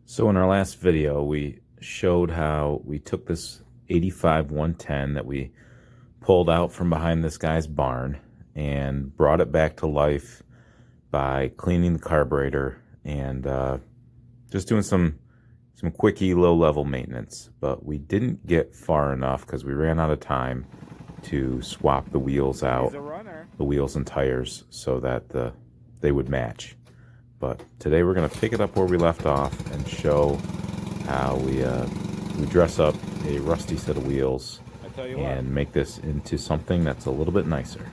So in our last video, we showed how we took this 85 110 that we pulled out from behind this guy's barn and brought it back to life by cleaning the carburetor and just doing some quickie low-level maintenance. But we didn't get far enough because we ran out of time to swap the wheels out, the wheels and tires, so that they would match. But today we're going to pick it up where we left off and show how we dress up a rusty set of wheels and make this into something that's a little bit nicer.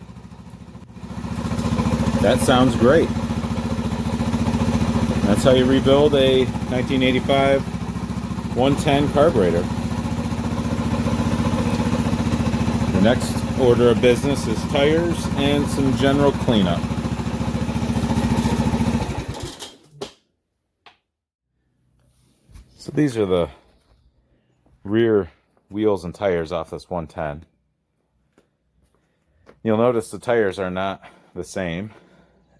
That sounds great. That's how you rebuild a 1985 110 carburetor. The next order of business is tires and some general cleanup. So these are the rear wheels and tires off this 110. You'll notice the tires are not the same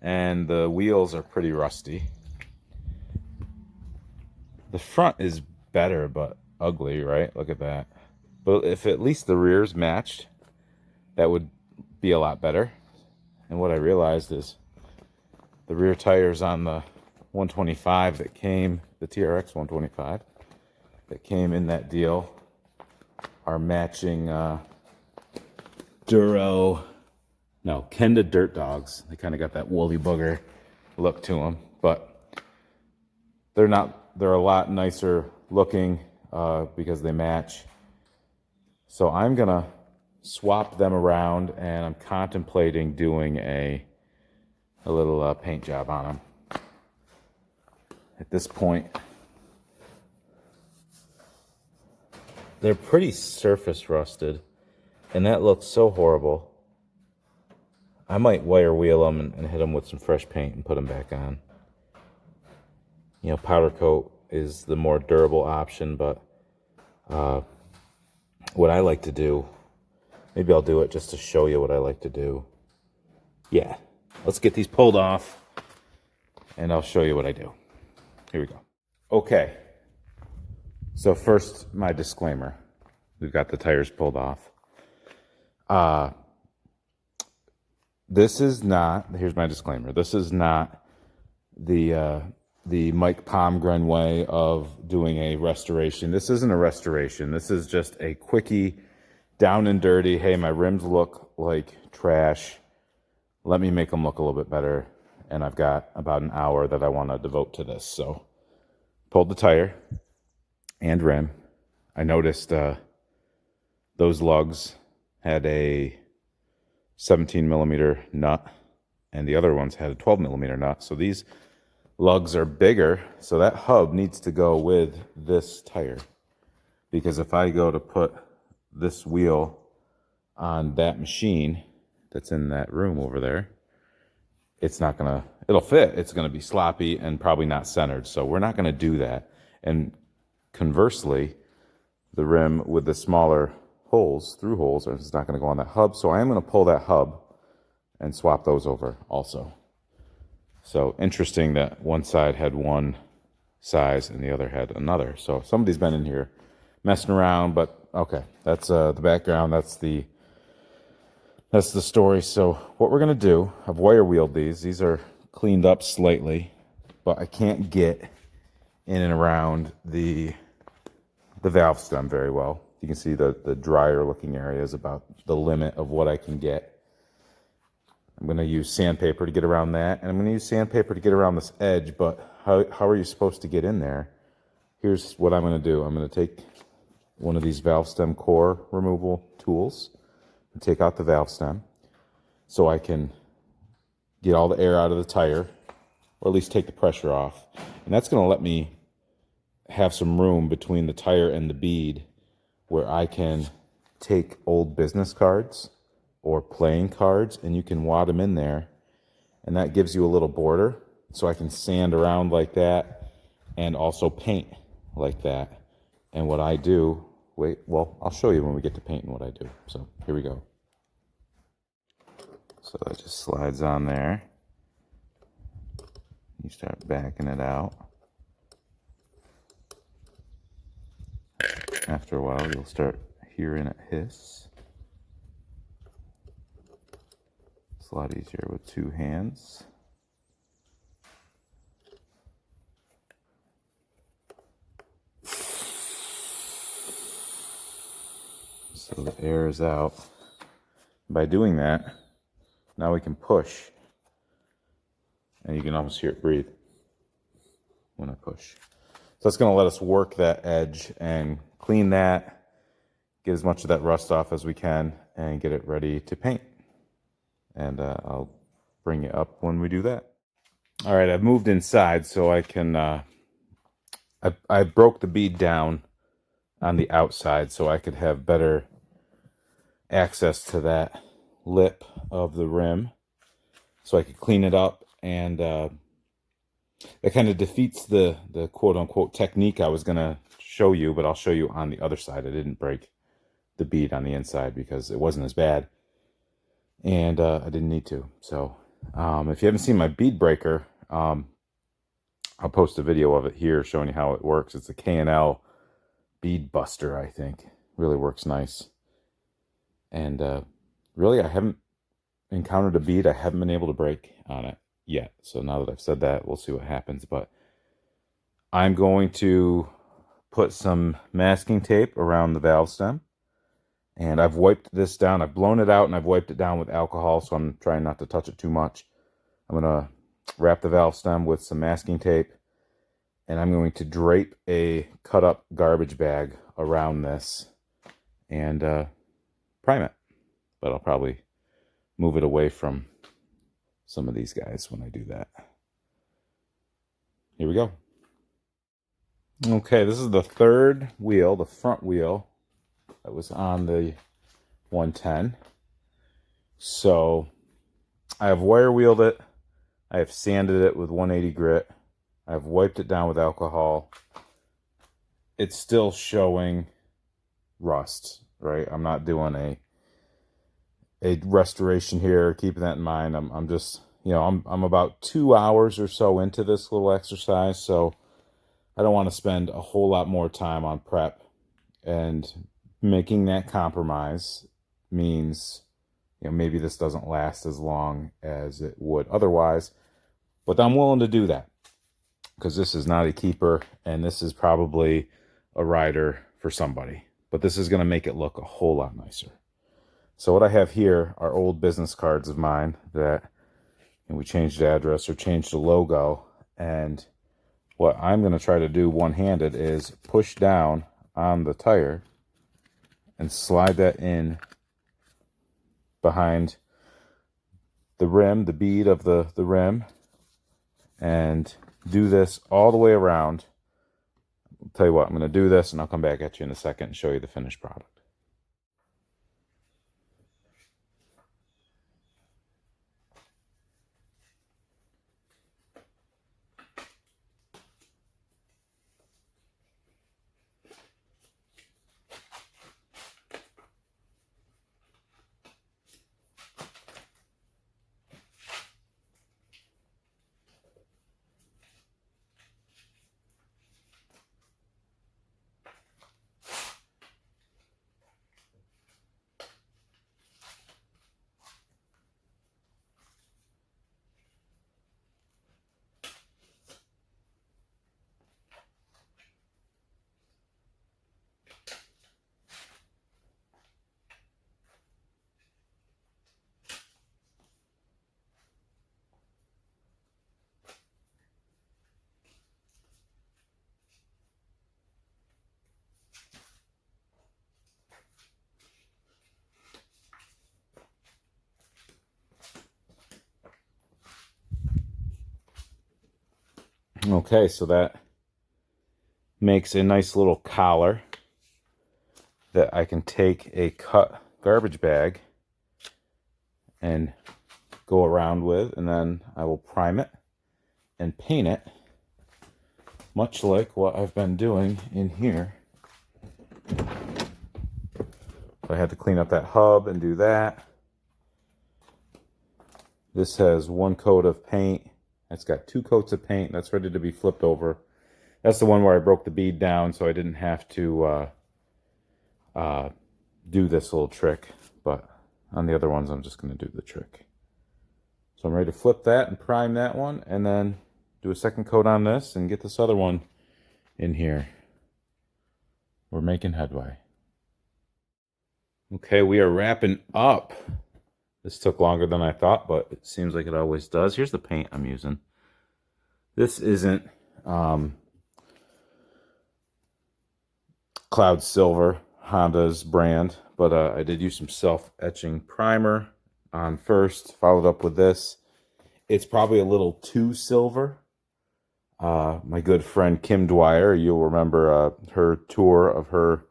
and the wheels are pretty rusty. The front is better but ugly, right? Look at that. But if at least the rears matched, that would be a lot better. And what I realized is the rear tires on the 125 that came, the TRX 125 that came in that deal, are matching Kenda Dirt Dogs. They kind of got that woolly booger look to them, but they're a lot nicer looking because they match. So I'm gonna swap them around, and I'm contemplating doing a little paint job on them. At this point, they're pretty surface rusted, and that looks so horrible. I might wire wheel them and hit them with some fresh paint and put them back on. You know, powder coat is the more durable option, but what I like to do, maybe I'll do it just to show you what I like to do. Yeah, let's get these pulled off, and I'll show you what I do. Here we go. Okay, so first, my disclaimer. We've got the tires pulled off. This is not, here's my disclaimer. This is not the Mike Palmgren way of doing a restoration. This isn't a restoration. This is just a quickie, down and dirty. Hey, my rims look like trash. Let me make them look a little bit better. And I've got about an hour that I want to devote to this. So, pulled the tire and rim. I noticed those lugs had a 17 millimeter nut, and the other ones had a 12 millimeter nut. So these lugs are bigger, so that hub needs to go with this tire. Because if I go to put this wheel on that machine that's in that room over there, it's not gonna, it'll fit. It's gonna be sloppy and probably not centered. So we're not gonna do that. And conversely, the rim with the smaller holes, through holes, is not gonna go on that hub. So I am gonna pull that hub and swap those over also. So interesting that one side had one size and the other had another. So somebody's been in here messing around, but okay, that's the background. That's the story. So what we're gonna do, I've wire wheeled these. These are cleaned up slightly, but I can't get in and around the valve stem very well. You can see the drier looking area is about the limit of what I can get. I'm going to use sandpaper to get around that, and I'm going to use sandpaper to get around this edge, but how are you supposed to get in there? Here's what I'm going to do. I'm going to take one of these valve stem core removal tools and take out the valve stem so I can get all the air out of the tire, or at least take the pressure off. And that's going to let me have some room between the tire and the bead where I can take old business cards or playing cards, and you can wad them in there, and that gives you a little border, so I can sand around like that and also paint like that. And what I do, I'll show you when we get to painting what I do. So here we go. So that just slides on there. You start backing it out. After a while, you'll start hearing it hiss. It's a lot easier with two hands. So the air is out. By doing that, now we can push. And you can almost hear it breathe when I push. So it's going to let us work that edge and clean that, get as much of that rust off as we can, and get it ready to paint. And I'll bring it up when we do that. All right, I've moved inside so I can, I broke the bead down on the outside so I could have better access to that lip of the rim so I could clean it up. And that kind of defeats the quote-unquote technique I was going to show you, but I'll show you on the other side. I didn't break the bead on the inside because it wasn't as bad, and I didn't need to. So if you haven't seen my bead breaker, I'll post a video of it here showing you how it works. It's a K&L bead buster, I think. Really works nice. And really, I haven't encountered a bead I haven't been able to break on it yet. So now that I've said that, we'll see what happens. But I'm going to put some masking tape around the valve stem. And I've wiped this down. I've blown it out and I've wiped it down with alcohol, so I'm trying not to touch it too much. I'm going to wrap the valve stem with some masking tape. And I'm going to drape a cut up garbage bag around this and prime it. But I'll probably move it away from some of these guys when I do that. Here we go. Okay, this is the third wheel, the front wheel that was on the 110. So I have wire wheeled it. I have sanded it with 180 grit. I've wiped it down with alcohol. It's still showing rust, right? I'm not doing a restoration here, keeping that in mind. I'm just, you know, I'm about 2 hours or so into this little exercise, so I don't want to spend a whole lot more time on prep. And making that compromise means, you know, maybe this doesn't last as long as it would otherwise, but I'm willing to do that because this is not a keeper, and this is probably a rider for somebody, but this is going to make it look a whole lot nicer. So what I have here are old business cards of mine that, and we changed the address or changed the logo. And what I'm going to try to do one-handed is push down on the tire and slide that in behind the rim, the bead of the rim, and do this all the way around. I'll tell you what, I'm going to do this and I'll come back at you in a second and show you the finished product. Okay, so that makes a nice little collar that I can take a cut garbage bag and go around with, and then I will prime it and paint it, much like what I've been doing in here. So I had to clean up that hub and do that. This has one coat of paint. It's got 2 coats of paint. That's ready to be flipped over. That's the one where I broke the bead down, so I didn't have to do this little trick, but on the other ones, I'm just going to do the trick. So I'm ready to flip that and prime that one, and then do a second coat on this and get this other one in here. We're making headway. Okay, we are wrapping up. This took longer than I thought, but it seems like it always does. Here's the paint I'm using. This isn't Cloud Silver, Honda's brand, but I did use some self-etching primer on first, followed up with this. It's probably a little too silver. My good friend Kim Dwyer, you'll remember her tour of her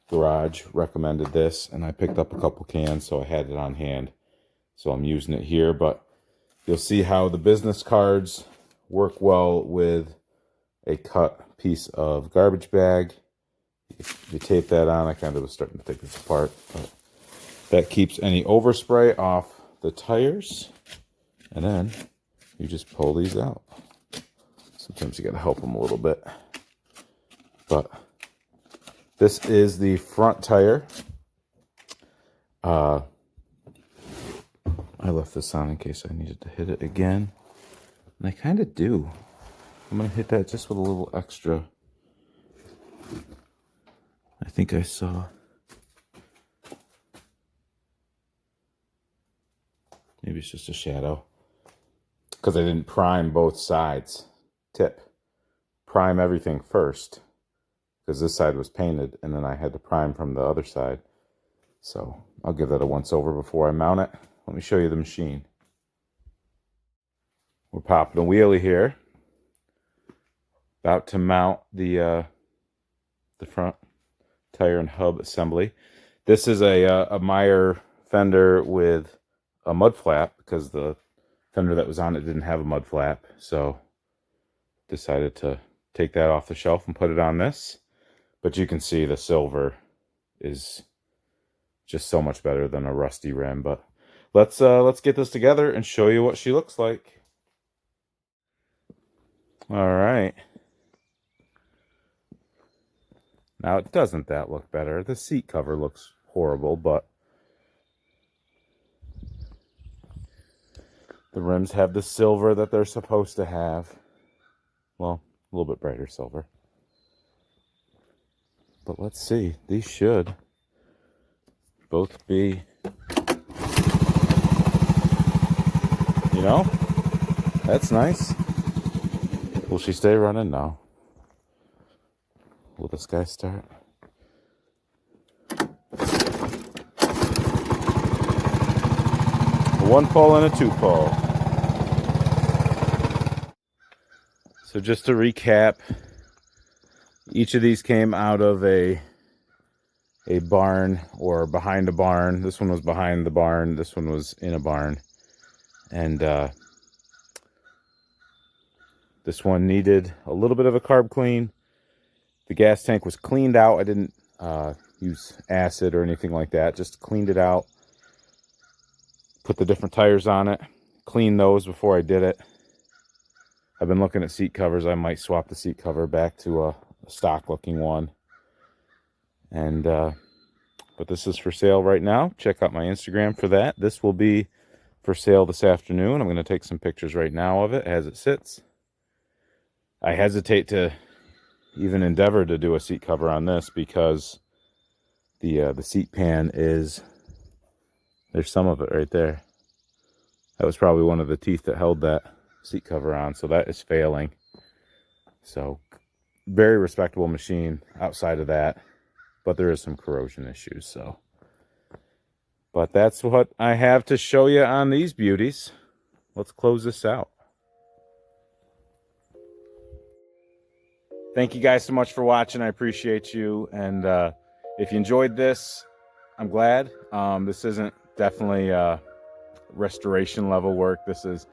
garage, recommended this, and I picked up a couple cans, so I had it on hand. So I'm using it here, but you'll see how the business cards work well with a cut piece of garbage bag. You tape that on. I kind of was starting to take this apart, but that keeps any overspray off the tires, and then you just pull these out. Sometimes you got to help them a little bit, but this is the front tire. I left this on in case I needed to hit it again, and I kind of do. I'm going to hit that just with a little extra. I think I saw. Maybe it's just a shadow, because I didn't prime both sides. Tip: prime everything first, because this side was painted, and then I had to prime from the other side. So I'll give that a once over before I mount it. Let me show you the machine. We're popping a wheelie here. About to mount the front tire and hub assembly. This is a Meyer fender with a mud flap, because the fender that was on it didn't have a mud flap. So decided to take that off the shelf and put it on this. But you can see the silver is just so much better than a rusty rim. But let's get this together and show you what she looks like. All right. Now, doesn't that look better? The seat cover looks horrible, but the rims have the silver that they're supposed to have. Well, a little bit brighter silver. But let's see. These should both be, you know, that's nice. Will she stay running? No. Will this guy start? A 1 pull and a 2 pull. So just to recap, each of these came out of a barn or behind a barn. This one was behind the barn. This one was in a barn. And this one needed a little bit of a carb clean. The gas tank was cleaned out. I didn't use acid or anything like that. Just cleaned it out. Put the different tires on it. Cleaned those before I did it. I've been looking at seat covers. I might swap the seat cover back to a stock looking one. And but this is for sale right now. Check out my Instagram for that. This will be for sale this afternoon. I'm going to take some pictures right now of it as it sits. I hesitate to even endeavor to do a seat cover on this, because the seat pan is, there's some of it right there. That was probably one of the teeth that held that seat cover on, so that is failing. So very respectable machine outside of that, but there is some corrosion issues. So, but that's what I have to show you on these beauties. Let's close this out. Thank you guys so much for watching. I appreciate you. And if you enjoyed this, I'm glad. This isn't definitely restoration level work. This is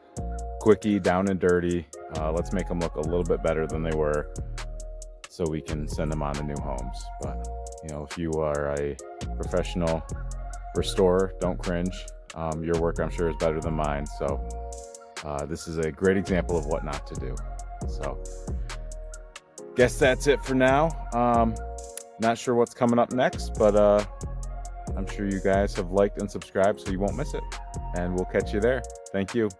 quickie, down and dirty. Let's make them look a little bit better than they were, so we can send them on to new homes. But you know, if you are a professional restorer, don't cringe. Your work, I'm sure, is better than mine. So this is a great example of what not to do. So guess that's it for now. Not sure what's coming up next, but I'm sure you guys have liked and subscribed so you won't miss it. And we'll catch you there. Thank you.